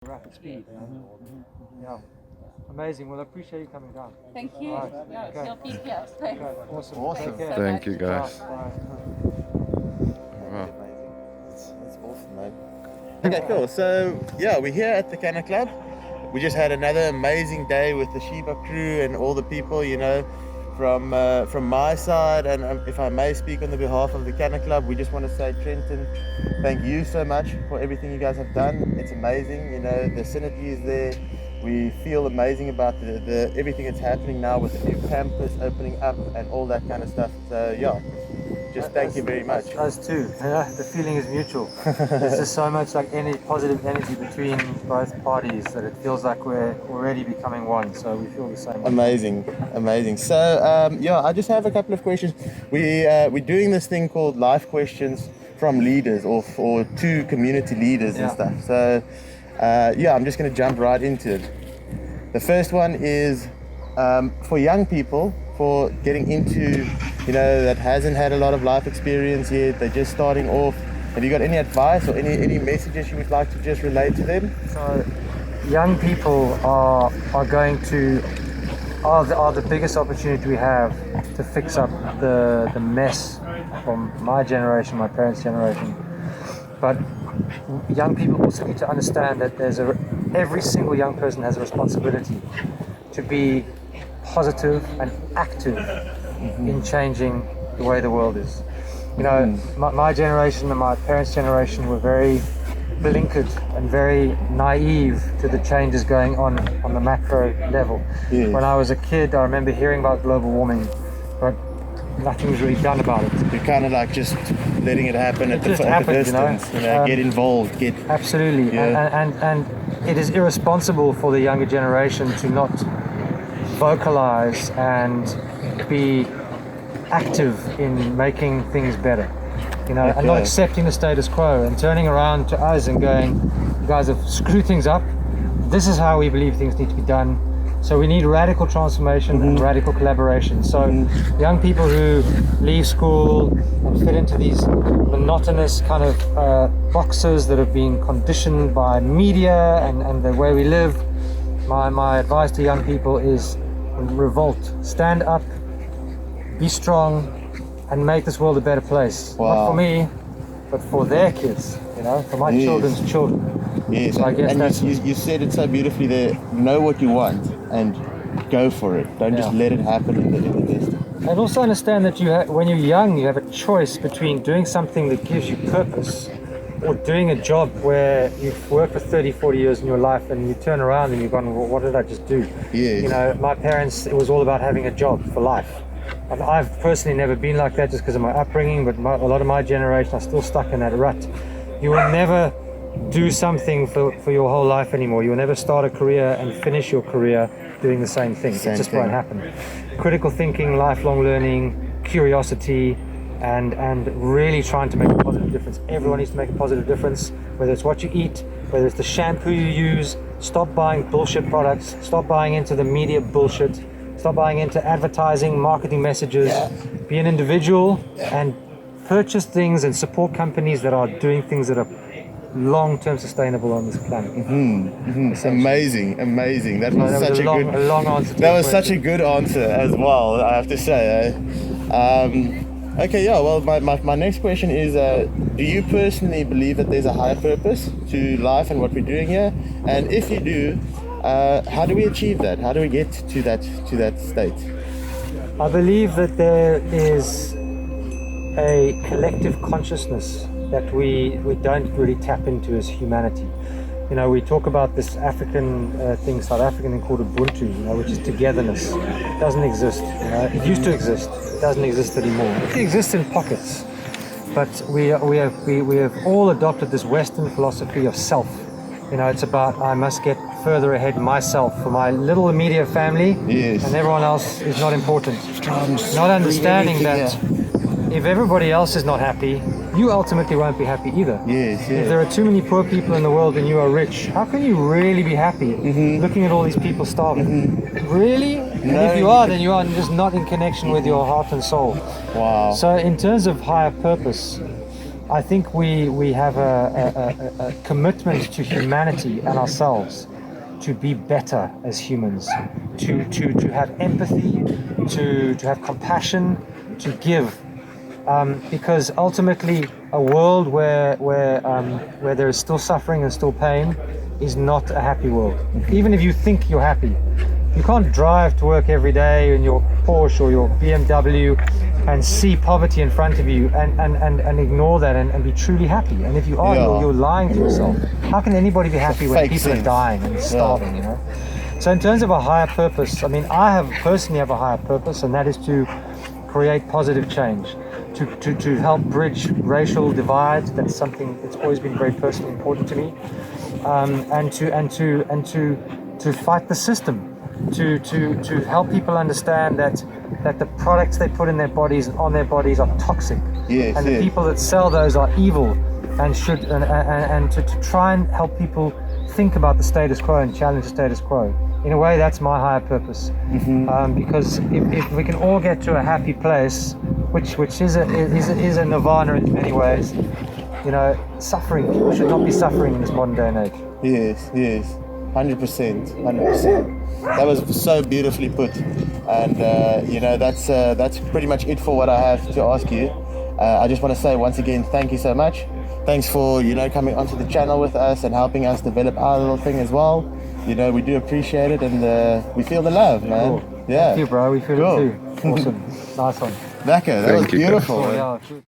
rapid speed. Yeah. Amazing. Well, I appreciate you coming down. Thank you. Right. Yeah, Okay. you'll be here. Thanks. Okay. Awesome. Awesome. Take care. Thank you, guys. Bye. Wow. That's awesome, man. Okay, cool. So, yeah, we're here at the CannaClub. We just had another amazing day with the Cheeba crew and all the people, you know, from my side. And if I may speak on the behalf of the CannaClub, we just want to say, Trenton, thank you so much for everything you guys have done. It's amazing, you know, the synergy is there. We feel amazing about the everything that's happening now with the new campus opening up and all that kind of stuff. So, yeah. Just thank you very much. Us too. Yeah, the feeling is mutual. There's just so much like positive energy between both parties that it feels like we're already becoming one. So we feel the same. Amazing. So yeah, I just have a couple of questions. We're doing this thing called life questions from leaders or to community leaders and stuff. So yeah, I'm just going to jump right into it. The first one is for young people, for getting into, you know, that hasn't had a lot of life experience yet, they're just starting off. Have you got any advice or any messages you would like to just relate to them? So young people are the biggest opportunity we have to fix up the mess from my generation, my parents' generation. But young people also need to understand that every single young person has a responsibility to be positive and active in changing the way the world is. You know, my generation and my parents' generation were very blinkered and very naive to the changes going on the macro level. Yes. When I was a kid, I remember hearing about global warming, but nothing was really done about it. You're kind of like just letting it happen at the distance, you know, get involved, Absolutely, and it is irresponsible for the younger generation to not vocalize and be active in making things better, you know, and not accepting the status quo and turning around to us and going, you guys have screwed things up, this is how we believe things need to be done. So we need radical transformation and radical collaboration. So young people who leave school and fit into these monotonous kind of boxes that have been conditioned by media and the way we live, my advice to young people is revolt, stand up, be strong, and make this world a better place. Wow. Not for me, but for their kids, you know, for my children's children. Yes, So I guess and you said it so beautifully there, know what you want and go for it. Don't just let it happen in the distance. And also understand that when you're young, you have a choice between doing something that gives you purpose or doing a job where you've worked for 30, 40 years in your life and you turn around and you've gone, well, what did I just do? Yes. You know, my parents, it was all about having a job for life. I've personally never been like that just because of my upbringing, but a lot of my generation are still stuck in that rut. You will never do something for your whole life anymore. You will never start a career and finish your career doing the same thing. It just won't happen. Critical thinking, lifelong learning, curiosity, and really trying to make a positive difference. Everyone needs to make a positive difference, whether it's what you eat, whether it's the shampoo you use. Stop buying bullshit products. Stop buying into the media bullshit. Stop buying into advertising, marketing messages. Be an individual and purchase things and support companies that are doing things that are long-term sustainable on this planet. Amazing. That was such a long answer. That was such a good answer as well, I have to say. Okay, yeah. Well, my next question is: do you personally believe that there's a higher purpose to life and what we're doing here? And if you do, how do we achieve that? How do we get to that state? I believe that there is a collective consciousness that we don't really tap into as humanity. You know, we talk about this African thing, South African thing called Ubuntu, you know, which is togetherness. It doesn't exist. You know, it used to exist. It doesn't exist anymore. It exists in pockets, but we have all adopted this Western philosophy of self. You know, it's about I must get further ahead myself for my little immediate family, and everyone else is not important. Not understanding that if everybody else is not happy, you ultimately won't be happy either. Yes. If there are too many poor people in the world and you are rich, how can you really be happy looking at all these people starving? Really? And if you are, then you are just not in connection with your heart and soul. Wow. So in terms of higher purpose, I think we have a commitment to humanity and ourselves to be better as humans, to have empathy, to have compassion, to give. Because ultimately, a world where there is still suffering and still pain is not a happy world. Even if you think you're happy, you can't drive to work every day in your Porsche or your BMW and see poverty in front of you and ignore that and be truly happy. And if you are, you're lying to yourself. How can anybody be happy when people are dying and starving? You know. So in terms of a higher purpose, I mean, I personally have a higher purpose, and that is to create positive change. To help bridge racial divides. That's something that's always been very personally important to me, and to fight the system, to help people understand that the products they put in their bodies and on their bodies are toxic, and the people that sell those are evil, and to try and help people think about the status quo and challenge the status quo. In a way, that's my higher purpose, because if we can all get to a happy place, which is a nirvana in many ways, you know, suffering, people should not be suffering in this modern day and age. Yes, 100%. That was so beautifully put, and you know, that's pretty much it for what I have to ask you. I just want to say once again, thank you so much. Thanks for, you know, coming onto the channel with us and helping us develop our little thing as well. You know, we do appreciate it, and we feel the love, man. Cool. Yeah. Thank you, bro. We feel it too. Awesome. Nice one. Lekker, that was beautiful. Cool, yeah.